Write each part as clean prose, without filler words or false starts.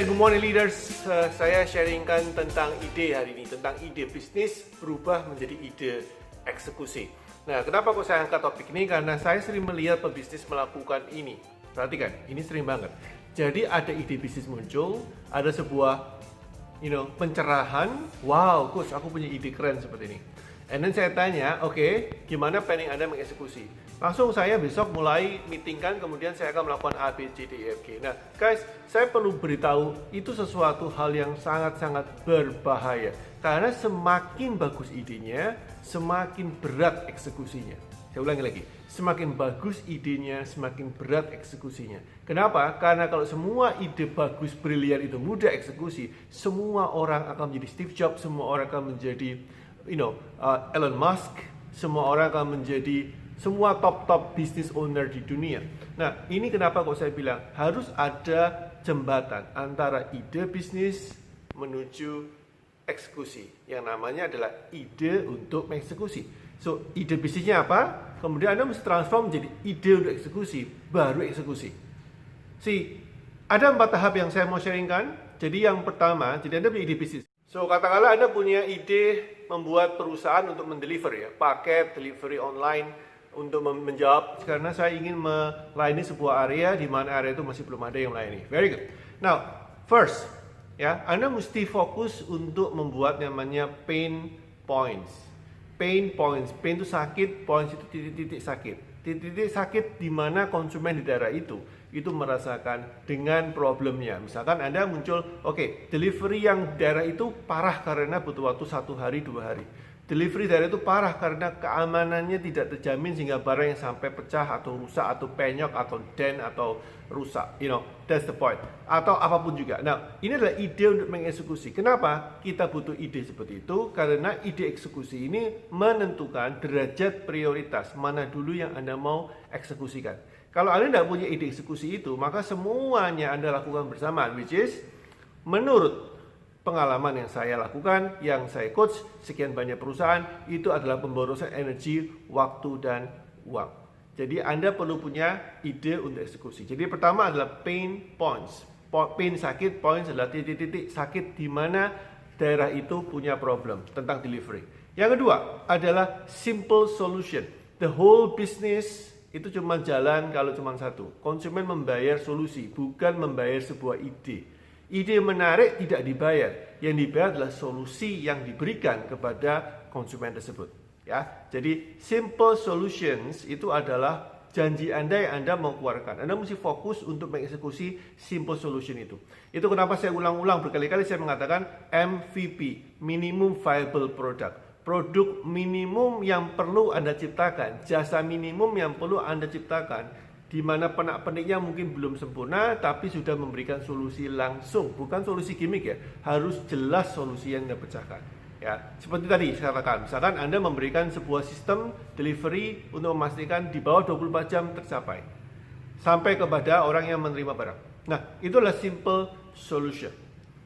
and good morning leaders. Saya sharingkan tentang ide hari ini, tentang ide bisnis berubah menjadi ide eksekusi. Nah, kenapa kok saya angkat topik ini? Karena saya sering melihat pebisnis melakukan ini. Perhatikan, ini sering banget. Jadi ada ide bisnis muncul, ada sebuah pencerahan, wow coach aku punya ide keren seperti ini. And then saya tanya, oke, gimana planning Anda mengeksekusi? Langsung saya besok mulai meetingkan, kemudian saya akan melakukan A, B, C, D, E, F, G. Nah guys, saya perlu beritahu itu sesuatu hal yang sangat-sangat berbahaya. Karena semakin bagus idenya, semakin berat eksekusinya. Saya ulangi lagi, semakin bagus idenya, semakin berat eksekusinya. Kenapa? Karena kalau semua ide bagus, brilian itu mudah eksekusi, semua orang akan menjadi Steve Jobs, semua orang akan menjadi Elon Musk, semua orang akan menjadi semua top business owner di dunia. Nah, ini kenapa kok saya bilang harus ada jembatan antara ide bisnis menuju eksekusi. Yang namanya adalah ide untuk mengeksekusi. So, ide bisnisnya apa? Kemudian Anda mesti transform menjadi ide untuk eksekusi, baru eksekusi. Ada 4 tahap yang saya mau sharingkan. Jadi yang pertama, jadi Anda punya ide bisnis. So, katakanlah Anda punya ide membuat perusahaan untuk mendeliver ya, paket, delivery online untuk menjawab, karena saya ingin melayani sebuah area di mana area itu masih belum ada yang melayani. Very good. Now, first, ya, Anda mesti fokus untuk membuat namanya pain points. Pain points, pain itu sakit, points itu titik-titik sakit. Titik-titik sakit di mana konsumen di daerah itu merasakan dengan problemnya. Misalkan Anda muncul, delivery yang daerah itu parah karena butuh waktu 1 hari, 2 hari. Delivery daerah itu parah karena keamanannya tidak terjamin sehingga barang yang sampai pecah atau rusak atau penyok atau dent atau rusak. That's the point. Atau apapun juga. Nah, ini adalah ide untuk mengeksekusi. Kenapa kita butuh ide seperti itu? Karena ide eksekusi ini menentukan derajat prioritas mana dulu yang Anda mau eksekusikan. Kalau Anda tidak punya ide eksekusi itu, maka semuanya Anda lakukan bersamaan, which is menurut pengalaman yang saya lakukan, yang saya coach sekian banyak perusahaan, itu adalah pemborosan energi, waktu, dan uang. Jadi Anda perlu punya ide untuk eksekusi. Jadi pertama adalah pain points. Pain sakit, points adalah titik-titik sakit di mana daerah itu punya problem tentang delivery. Yang kedua adalah simple solution. The whole business itu cuma jalan kalau cuma satu. Konsumen membayar solusi, bukan membayar sebuah ide. Ide menarik tidak dibayar. Yang dibayar adalah solusi yang diberikan kepada konsumen tersebut. Ya, jadi simple solutions itu adalah janji Anda yang Anda mau keluarkan. Anda mesti fokus untuk mengeksekusi simple solution itu. Itu kenapa saya ulang-ulang berkali-kali saya mengatakan MVP, minimum viable product. Produk minimum yang perlu Anda ciptakan, jasa minimum yang perlu Anda ciptakan, di mana penak-peniknya mungkin belum sempurna, tapi sudah memberikan solusi langsung, bukan solusi gimmick ya, harus jelas solusi yang Anda pecahkan. Ya, seperti tadi saya katakan, misalkan Anda memberikan sebuah sistem delivery untuk memastikan di bawah 24 jam tercapai, sampai kepada orang yang menerima barang. Nah, itulah simple solution.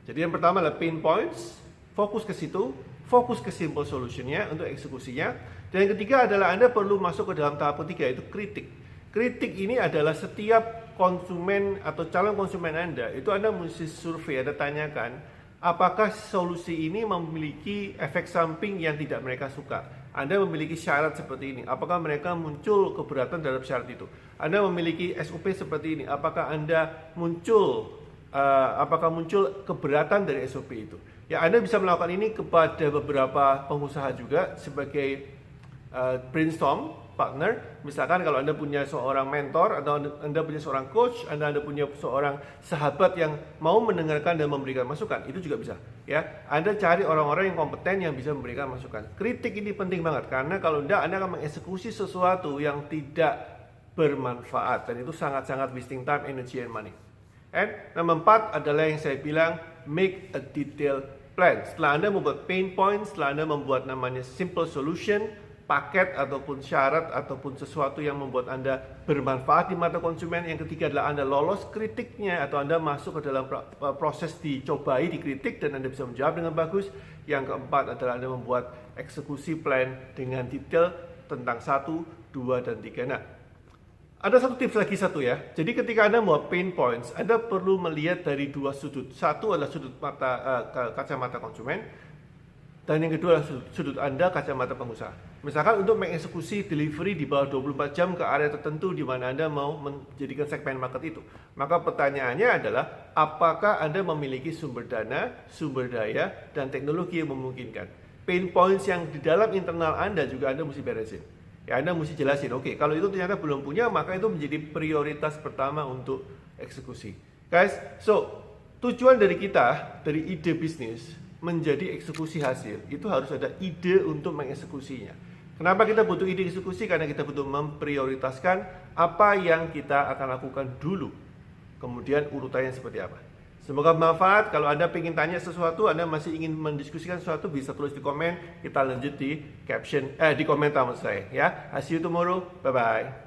Jadi yang pertama adalah pain points, fokus ke situ, fokus ke simple solutionnya untuk eksekusinya. Dan yang ketiga adalah Anda perlu masuk ke dalam tahap ketiga, yaitu kritik. Kritik ini adalah setiap konsumen atau calon konsumen Anda, itu Anda mesti survei, Anda tanyakan, apakah solusi ini memiliki efek samping yang tidak mereka suka? Anda memiliki syarat seperti ini, apakah mereka muncul keberatan terhadap syarat itu? Anda memiliki SOP seperti ini, apakah Anda muncul keberatan dari SOP itu? Ya, Anda bisa melakukan ini kepada beberapa pengusaha juga sebagai brainstorm partner. Misalkan kalau Anda punya seorang mentor atau Anda punya seorang coach, Anda punya seorang sahabat yang mau mendengarkan dan memberikan masukan, itu juga bisa. Ya, Anda cari orang-orang yang kompeten yang bisa memberikan masukan. Kritik ini penting banget karena kalau tidak Anda akan mengeksekusi sesuatu yang tidak bermanfaat dan itu sangat-sangat wasting time, energy, and money. And nomor 4 adalah yang saya bilang make a detailed plan. Setelah Anda membuat pain points, setelah Anda membuat namanya simple solution, paket ataupun syarat ataupun sesuatu yang membuat Anda bermanfaat di mata konsumen. Yang ketiga adalah Anda lolos kritiknya atau Anda masuk ke dalam proses dicobai, dikritik dan Anda bisa menjawab dengan bagus. Yang keempat adalah Anda membuat eksekusi plan dengan detail tentang 1, 2, dan 3. Nah, Ada satu tips lagi ya. Jadi ketika Anda mau pain points, Anda perlu melihat dari dua sudut. Satu adalah sudut kacamata konsumen, dan yang kedua adalah sudut Anda kacamata pengusaha. Misalkan untuk mengeksekusi delivery di bawah 24 jam ke area tertentu di mana Anda mau menjadikan segmen market itu. Maka pertanyaannya adalah, apakah Anda memiliki sumber dana, sumber daya, dan teknologi yang memungkinkan? Pain points yang di dalam internal Anda juga Anda mesti beresin. Ya, Anda mesti jelasin, oke, kalau itu ternyata belum punya, maka itu menjadi prioritas pertama untuk eksekusi. Guys, so tujuan dari kita, dari ide bisnis menjadi eksekusi hasil, itu harus ada ide untuk mengeksekusinya. Kenapa kita butuh ide eksekusi? Karena kita butuh memprioritaskan apa yang kita akan lakukan dulu, kemudian urutannya seperti apa. Semoga bermanfaat. Kalau Anda ingin tanya sesuatu, Anda masih ingin mendiskusikan sesuatu, bisa tulis di komen. Kita lanjut di caption, di komentar maksud saya. Ya, I see you tomorrow. Bye bye.